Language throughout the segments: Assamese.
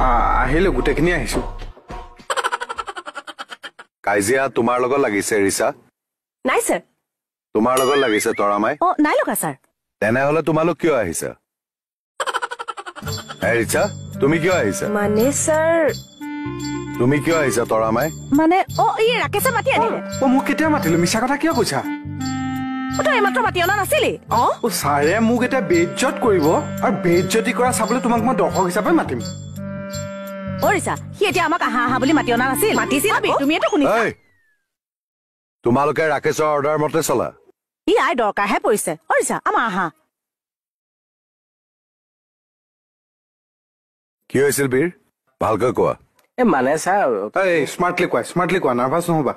আহিলো গোটেইখিনি আহিছো কাজিয়া তোমাৰ লগত লাগিছে ৰিছা নাই স্যাৰ তোমাৰ লগত লাগিছে তৰামাই ও নাই লগা স্যাৰ তেনেহলে তোমালোক কিয় আহিছা ৰিছা তুমি কিয় আহিছা মানে স্যাৰ তুমি কিয় আহিছা তৰামাই মানে ও এই ৰাকেশে মাতি আনিলে ও মোক কেতিয়া মাতিলো মিছা কথা কিয় কৈছা ও তো এইমাত্ৰ মাতি অনা নাছিলি ও ছাৰে মোক এতিয়া বেইজ্জত কৰিব আৰু বেইজ্জতি কৰা চাবলৈ তোমাক মই দৰ্শক হিচাপে মাতিম ওৰিছা সি এতিয়া আমাক আহা বুলি মাতি অনা নাছিল মাতিছিল তুমি এটো শুনিছা তোমালোকে ৰাকেশৰ অৰ্ডাৰ মতে চলা ই আই দৰকাৰহে পৰিছে ওৰিছা আমাৰ আহা কি হৈছিল বীৰ ভালকৈ কোৱা মানে স্যাৰ এই স্মাৰ্টলি কোৱা নাৰ্ভাছ নহবা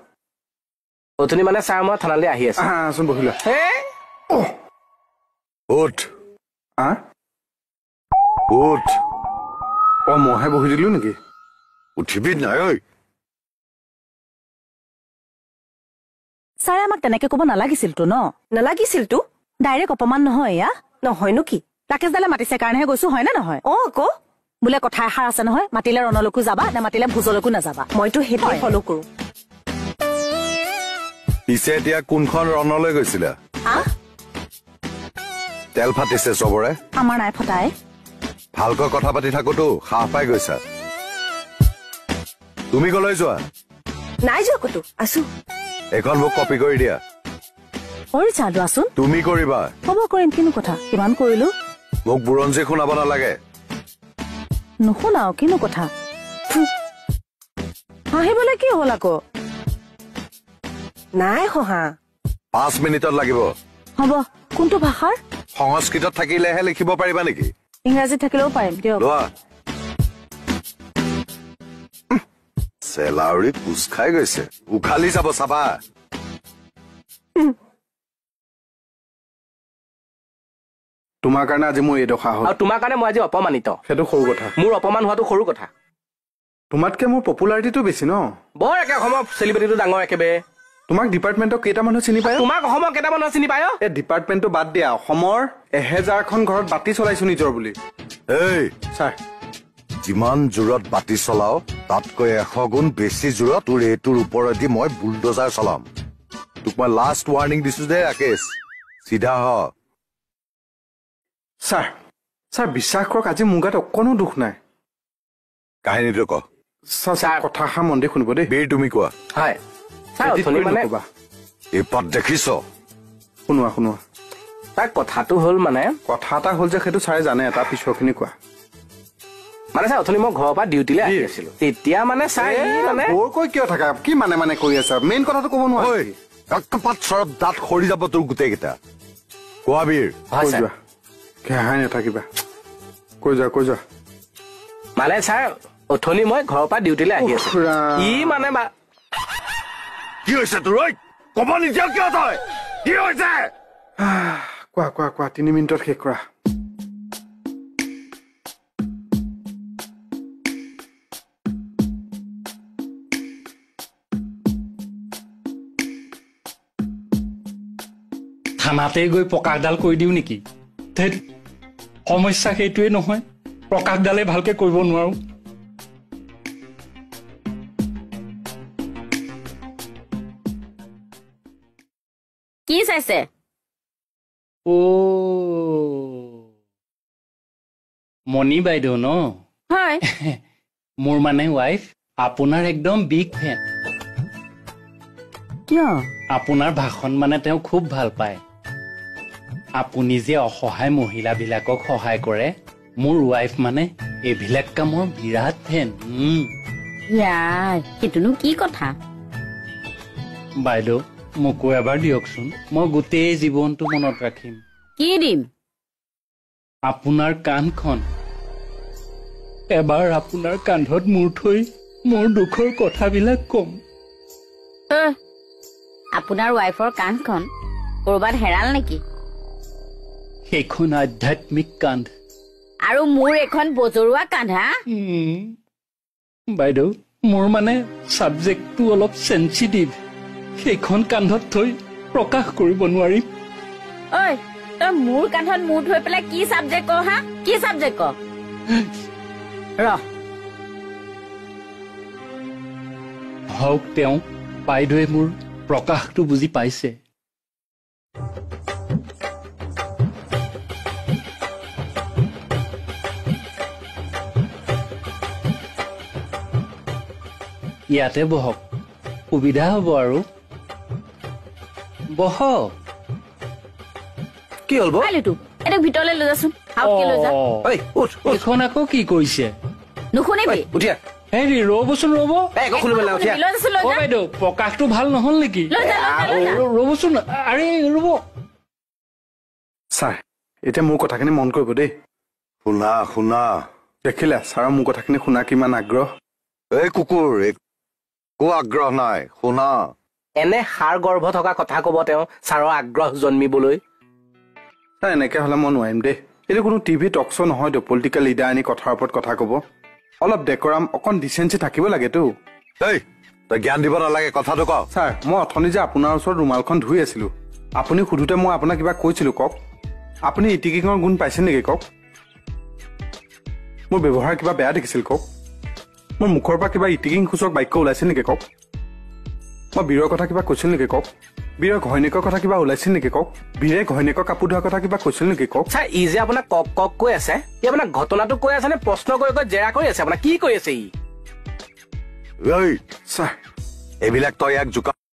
অথনি মানে স্যার মই থানালৈ আহি আছো চোন বহিলা উঠ উঠ মইহে বহি দিলো নেকি উঠিবি নাই ঐ ছাৰে আমাক তেনেকে ক'ব নালাগিছিলতো ন নালাগিছিলতো ডাইৰেক্ট অপমান নহয় এয়া নহয়নো কি ৰাকেশ দালে মাতিছে কাৰণেহে গৈছো হয় নে নহয় আকৌ বোলে কথা এষাৰ আছে নহয় মাতিলে ৰণলৈকো যাবা নে মাতিলে ভোজলৈকো নাযাবা মইতো সেইটোৱে ফলো কৰো পিছে এতিয়া কোনখন ৰণলৈ গৈছিলা তেল ফাটিছে চবৰে আমাৰ নাই ফটাই ভালকৈ কথা পাতি থাকোতো সাহ পাই গৈছা তুমি কলৈ যোৱা নাই যোৱা কতো আছো এখন মোক কপি কৰি দিয়া ওৰিছা লোৱাচোন তুমি কৰিবা হ'ব কৰিম কিনো কথা কিমান কৰিলো মোক বুৰঞ্জী শুনাব নালাগে নুশুনাও কিনো কথা হাঁহিবলৈ কি হ'ল আকৌ নাই হহা 5 মিনিটত লাগিব হ'ব কোনটো ভাষাৰ সংস্কৃতত থাকিলেহে লিখিব পাৰিবা নেকি ইংৰাজীত থাকিলেও পাৰিম দিয়ক লোৱা চেলাউৰি কোচ খাই গৈছে উখালি যাব চাবা তোমাৰ কাৰণে আজি মোৰ এই দশা হ'ল আৰু তোমাৰ কাৰণে মই আজি অপমানিত সেইটো সৰু কথা মোৰ অপমান হোৱাটো সৰু কথা তোমাতকে মোৰ পপুলাৰিটিটো বেছি ন বৰ একে অসমৰ চেলিব্ৰিটিটো ডাঙৰ একেবাৰে তোমাক ডিপাৰ্টমেণ্টৰ কেইটা মানুহ চিনি পায় তোমাক অসমৰ কেইটা মানুহ চিনি পায় এই ডিপাৰ্টমেণ্টটো বাদ দিয়া অসমৰ 1000খন ঘৰত বাতি চলাইছো নিজৰ বুলি এই ছাৰ যিমান জোৰত বাতি চলাও তাতকৈ 100 গুণ বেছি জোৰত তোৰ এইটোৰ ওপৰেদি মই বুলডোজাৰ চলাম তোক মই লাষ্ট ৱাৰ্নিং দিছো যে ৰাকেশ চিধা হ ছাৰ বিশ্বাস কৰক আজি মোৰ গাত অকণো দুখ নাই কাহিনীটো ক ছাৰ কথা এষাৰ মন দি শুনিব দেই বীৰ তুমি কোৱা হয় ছাৰ অথনি মানে এই পথ দেখিছ শুনোৱা তাৰ কথাটো হ'ল মানে কথা এটা হ'ল যে সেইটো ছাৰে জানে তাৰ পিছৰখিনি কোৱা মানে ছাৰ অথনি মই ঘৰৰ পৰা ডিউটিলৈ আহি আছিলো তেতিয়া মানে ছাৰ মানে বৰ কৈ কিয় থাকা কি মানে কৰি আছা মেইন কথাটো ক'ব নোৱাৰা ৰক্তপাত চৰত দাঁত সৰি যাব তোৰ গোটেইকেইটা কোৱা বীৰ কৈ যোৱা ঘেহাই নাথাকিবা কৈ যোৱা মানে ছাৰ অথনি মই ঘৰৰ পৰা ডিউটিলৈ আহি আছো ই মানে কি হৈছে তোৰ ক'ব নিদিয়া কিয় তই কি হৈছে কোৱা 3 মিনিটত শেষ কৰা থানাতে গৈ প্ৰকাশডাল কৈ দিওঁ নেকি সমস্যা সেইটোৱে নহয় প্ৰকাশডালে ভালকে কৰিব নোৱাৰো কি চাইছে মণি বাইদেউ ন হয় মোৰ মানে ৱাইফ আপোনাৰ একদম বিগ ফেন কিয় আপোনাৰ ভাষণ মানে তেওঁ খুব ভাল পায় আপুনি যে অসহায় মহিলাবিলাকক সহায় কৰে মোৰ ৱাইফ মানে এইবিলাক কামৰ বিৰাট ফেন ইয়াৰ সেইটোনো কি কথা বাইদেউ মোকো এবাৰ দিয়কচোন মই গোটেই জীৱনটো মনত ৰাখিম কি দিম আপোনাৰ কাণখন এবাৰ আপোনাৰ কান্ধত মূৰ থৈ মোৰ দুখৰ কথাবিলাক কম আপোনাৰ ৱাইফৰ কাণখন কৰবাত হেৰাল নেকি সেইখন আধ্যাত্মিক কান্ধ আৰু মোৰ এখন বজৰুৱা কান্ধ হা বাইদেউ মোৰ মানে সাবজেক্টটো অলপ সেনচিটিভ সেইখন কান্ধত থৈ প্ৰকাশ কৰিব নোৱাৰিম ঐ তই মোৰ কান্ধত মূৰ থৈ পেলাই কি সাবজেক্ট ক হা কি সাবজেক্ট ক ৰ হওক তেওঁ বাইদেৱে মোৰ প্ৰকাশটো বুজি পাইছে। ইয়াতে বহক, সুবিধা হ'ব আৰু। বহক। কি হ'ল বৌ? কালিতো এটাক ভিতৰলৈ লৈ যাচোন। হাউকে লৈ যা। অ', ঐ উঠ উঠ এইখন আকৌ কি কৰিছে? নুশুনিবি? উঠিয়া হেৰি ৰ'বচোন ৰ'ব। একো খুলিব নালাগে উঠিয়া। লৈ যাচোন, লৈ অ যা। বাইদেউ প্ৰকাশটো ভাল নহ'ল নেকি? লৈ যা, লৈ যা, লৈ যা। ৰ'বচোন, আৰে ৰ'ব। ছাৰ এতিয়া মোৰ কথাখিনি মন কৰিব দেই। শুনা শুনা দেখিলা ছাৰৰ মোৰ কথাখিনি শুনা কিমান আগ্ৰহ। এই কুকুৰ একো আগ্ৰহ নাই, শুনা। এনে সাৰ গৰ্ভ থকা কথা কব তেওঁ ছাৰৰ আগ্ৰহ জন্মিবলৈ। ছাৰ এনেকে হ'লে মই নোৱাৰিম দেই। এইটো কোনো টিভি টক শ্ব' নহয়তো পলিটিকেল লিডাৰ আনি কথাৰ ওপৰত কথা ক'ব। অলপ ডেকৰাম অকণ ডিচেঞ্চি থাকিব লাগেতো। এই তই জ্ঞান দিব নালাগে, কথাটো ক। ছাৰ মই অথনি যে আপোনাৰ ওচৰত ৰুমালখন ধুই আছিলো, আপুনি সোধোতে মই আপোনাক কিবা কৈছিলো কওক। আপুনি ইটিকিঙৰ গুণ পাইছে নেকি কওক? মোৰ ব্যৱহাৰ কিবা বেয়া দেখিছিল কওক? মোৰ মুখৰ পৰা কিবা ইটিকিং সূচক বাক্য ওলাইছিল নেকি কওক? মই বীৰৰ কথা কিবা কৈছিল নেকি কওক? বীৰৰ ঘৈণীয়েকৰ কথা কিবা ওলাইছিল নেকি কওক? বীৰে ঘৈণীয়েকৰ কাপোৰ ধোৱাৰ কথা কিবা কৈছিল নেকি কওক? ছাৰ ই যে আপোনাক কক কক কৈ আছে, ই আপোনাক ঘটনাটো কৈ আছে নে প্ৰশ্ন কৰি কৈ জেৰা কৰি আছে? আপোনাক কি কৰি আছে ই? এই ছাৰ এইবিলাক তই ইয়াক জোকা